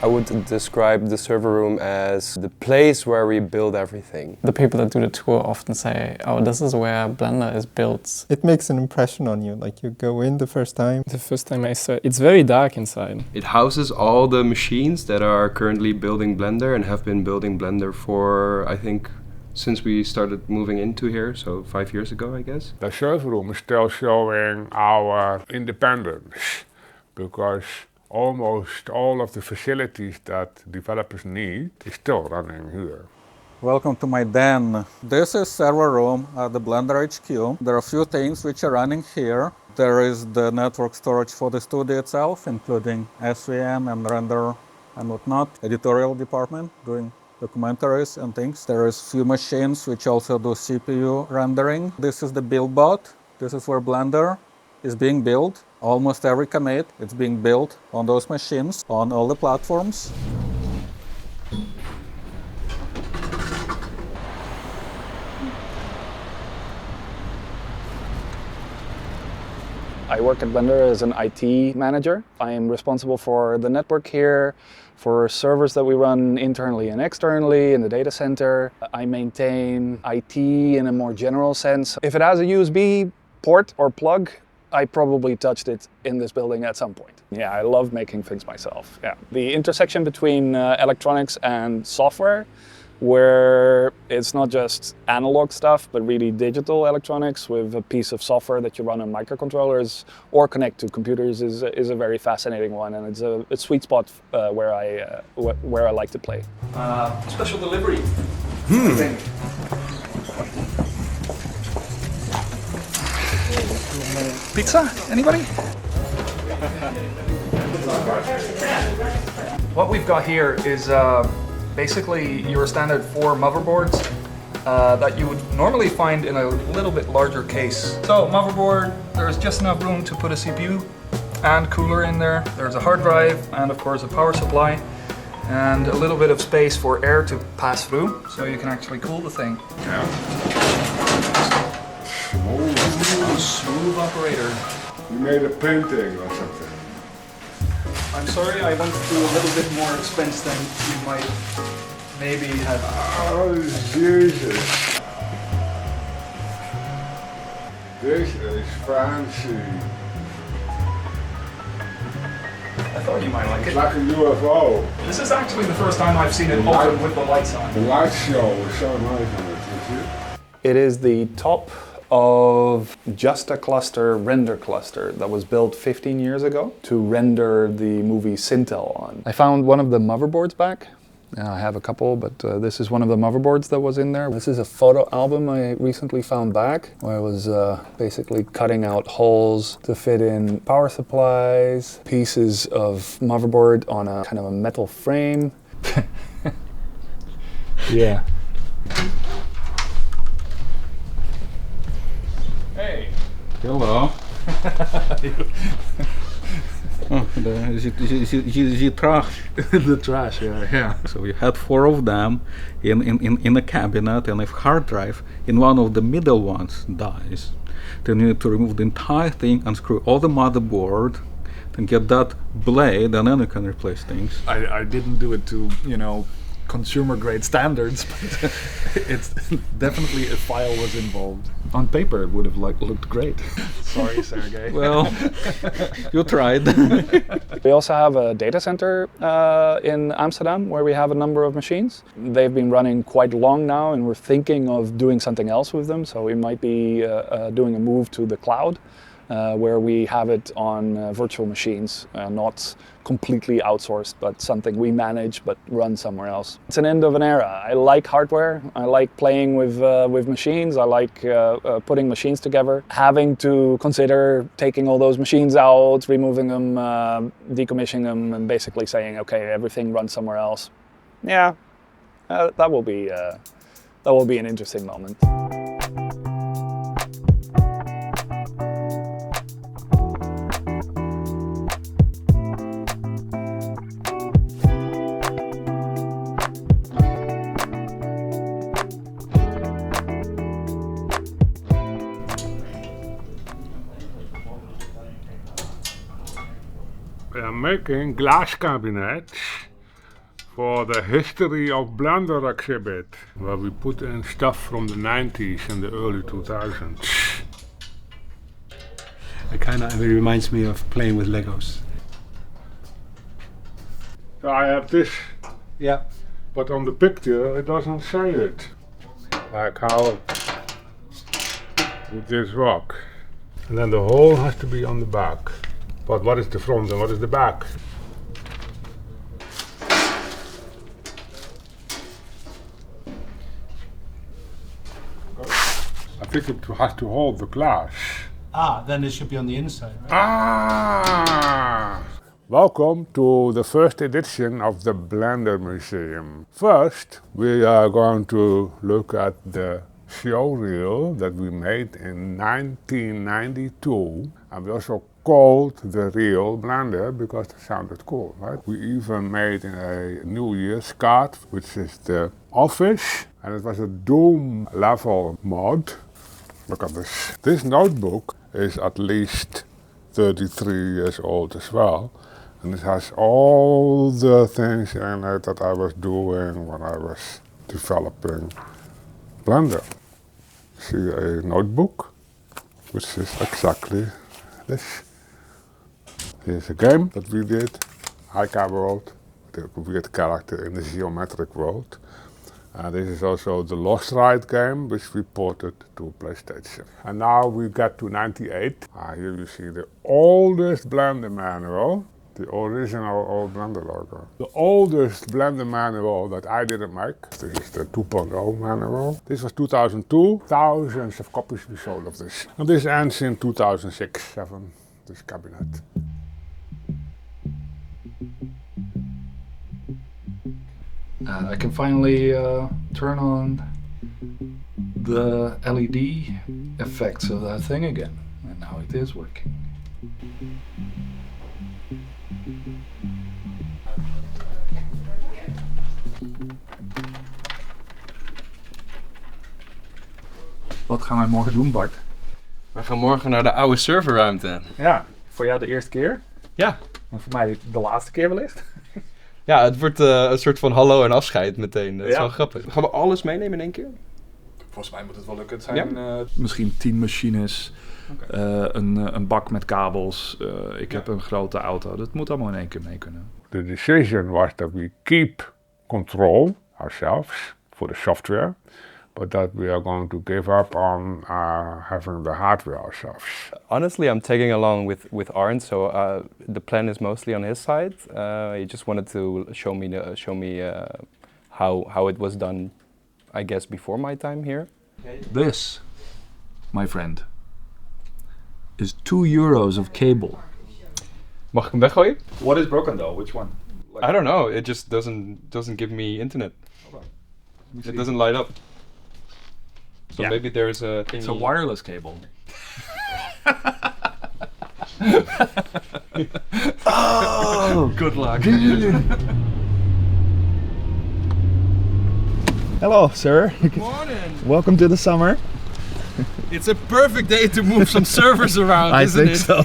I would describe the server room as the place where we build everything. The people that do the tour often say, oh, this is where Blender is built. It makes an impression on you, like you go in the first time. The first time I saw it, it's very dark inside. It houses all the machines that are currently building Blender and have been building Blender for, I think, since we started moving into here, so 5 years ago, I guess. The server room is still showing our independence, because almost all of the facilities that developers need is still running here. Welcome to my den. This is server room at the Blender HQ. There are a few things which are running here. There is the network storage for the studio itself, including SVN and render and whatnot. Editorial department doing documentaries and things. There is few machines which also do CPU rendering. This is the build bot. This is where Blender is being built. Almost every commit, it's being built on those machines, on all the platforms. I work at Blender as an IT manager. I am responsible for the network here, for servers that we run internally and externally in the data center. I maintain IT in a more general sense. If it has a USB port or plug, I probably touched it in this building at some point. Yeah, I love making things myself. Yeah. The intersection between electronics and software, where it's not just analog stuff, but really digital electronics with a piece of software that you run on microcontrollers or connect to computers, is a very fascinating one, and it's a sweet spot where I like to play. Special delivery, I think. Pizza? Anybody? What we've got here is basically your standard 4 motherboards that you would normally find in a little bit larger case. So motherboard, there's just enough room to put a CPU and cooler in there. There's a hard drive and of course a power supply and a little bit of space for air to pass through, so you can actually cool the thing. Smooth operator. You made a painting or something. I'm sorry, I went through a little bit more expense than you might maybe have. Oh, Jesus. This is fancy. I thought you might like It's it. like a UFO. This is actually the first time I've seen it open with the lights on. The light show is so nice on it, is it? It is the top of just a render cluster that was built 15 years ago to render the movie Sintel on. I found one of the motherboards back. I have a couple, but this is one of the motherboards that was in there. This is a photo album I recently found back, where I was basically cutting out holes to fit in power supplies, pieces of motherboard on a kind of a metal frame. Yeah. Hey. Hello. Oh, the trash. The trash, yeah. So we had 4 of them in a cabinet, and if hard drive in one of the middle ones dies, then you need to remove the entire thing, unscrew all the motherboard, and get that blade, and then you can replace things. I didn't do it to, consumer grade standards, but it's definitely a file was involved. On paper it would have looked great. Sorry, Sergey. Well, you tried. We also have a data center in Amsterdam where we have a number of machines. They've been running quite long now, and we're thinking of doing something else with them, so we might be doing a move to the cloud, where we have it on virtual machines, not completely outsourced, but something we manage but run somewhere else. It's an end of an era. I like hardware. I like playing with machines. I like putting machines together. Having to consider taking all those machines out, removing them, decommissioning them, and basically saying, okay, everything runs somewhere else. Yeah, that will be an interesting moment. We are making glass cabinets for the History of Blender exhibit, where we put in stuff from the 90s and the early 2000s. It reminds me of playing with Legos. So I have this, Yeah. but on the picture it doesn't say it. Like how with this rock. And then the hole has to be on the back. But what is the front and what is the back? I think it has to hold the glass. Ah, then it should be on the inside, right? Ah! Welcome to the first edition of the Blender Museum. First, we are going to look at the show reel that we made in 1992. And we also called the reel Blender because it sounded cool, right? We even made a New Year's card, which is the office. And it was a Doom level mod. Look at this. This notebook is at least 33 years old as well. And it has all the things in it that I was doing when I was developing Blender. See a notebook, which is exactly this. Here's a game that we did, Maaike World, the weird character in the geometric world. This is also the Lost Ride game, which we ported to PlayStation. And now we get to 98. Here you see the oldest Blender manual, the original old Blender logo. The oldest Blender manual that I didn't make. This is the 2.0 manual. This was 2002. Thousands of copies we sold of this. And this ends in 2006-7, this cabinet. I can finally turn on the LED effects of that thing again. And now it is working. Wat gaan wij morgen doen, Bart? We gaan morgen naar de oude serverruimte. Ja, voor jou de eerste keer. Ja. En voor mij de laatste keer wellicht. Ja, het wordt een soort van hallo en afscheid meteen. Dat is Ja. wel grappig. Gaan we alles meenemen in één keer? Volgens mij moet het wel lukken. Het zijn misschien 10 machines, een bak met kabels. Ik heb een grote auto. Dat moet allemaal in één keer mee kunnen. The decision was that we keep control ourselves for the software, but that we are going to give up on having the hardware ourselves. Honestly, I'm tagging along with Arnd, so the plan is mostly on his side. He just wanted to show me how it was done, I guess, before my time here. This, my friend, is €2 of cable. Mag ik hem weggooien? What is broken though? Which one? I don't know. It just doesn't give me internet. It doesn't light up. So maybe there's a thingy. It's a wireless cable. Oh, good luck. Hello, sir. Good morning. Welcome to the summer. It's a perfect day to move some servers around, I isn't think it? so.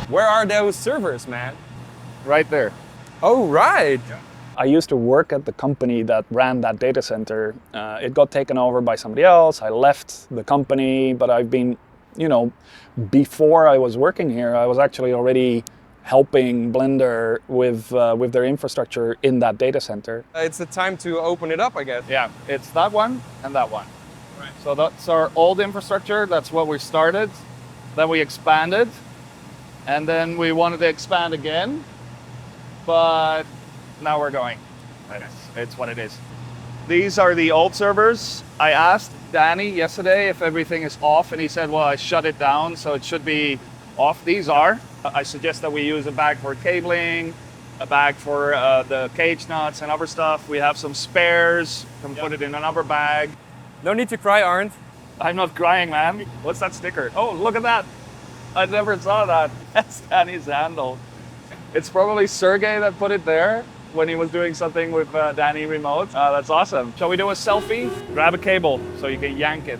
Where are those servers, man? Right there. Oh, right. I used to work at the company that ran that data center. It got taken over by somebody else. I left the company, but I've been, before I was working here, I was actually already helping Blender with their infrastructure in that data center. It's the time to open it up, I guess. Yeah, it's that one and that one. Right. So that's our old infrastructure. That's what we started. Then we expanded, and then we wanted to expand again, but now we're going. It's what it is. These are the old servers. I asked Danny yesterday if everything is off, and he said, well, I shut it down, so it should be off. These are. I suggest that we use a bag for cabling, a bag for the cage nuts and other stuff. We have some spares. Can put it in another bag. No need to cry, Arnd. I'm not crying, man. What's that sticker? Oh, look at that. I never saw that. That's Danny's handle. It's probably Sergey that put it there when he was doing something with Danny remote. That's awesome. Shall we do a selfie? Grab a cable so you can yank it.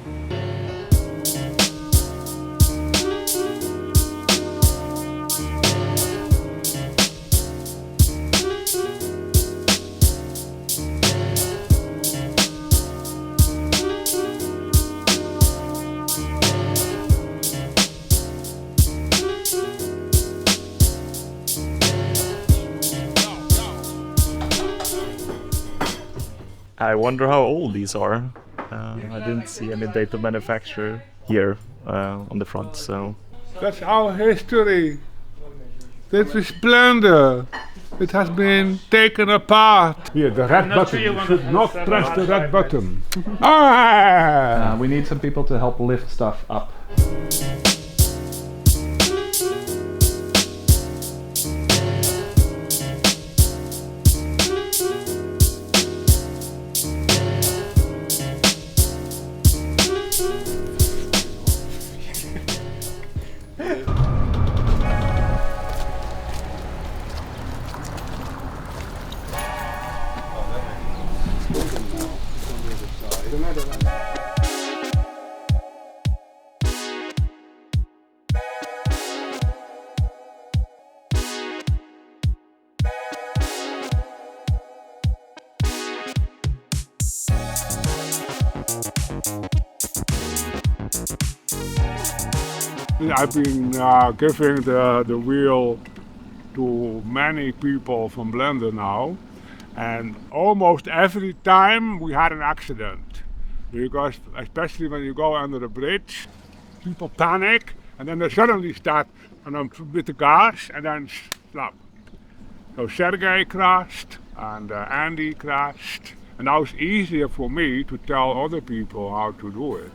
I wonder how old these are. I didn't see any date of manufacture here on the front, so... That's our history. This is Blender. It has been taken apart. Here, the red button. You should not press the red button. We need some people to help lift stuff up. I've been giving the wheel to many people from Blender now, and almost every time we had an accident. Because especially when you go under a bridge, people panic and then they suddenly start with the gas and then stop. So Sergey crashed and Andy crashed, and now it's easier for me to tell other people how to do it.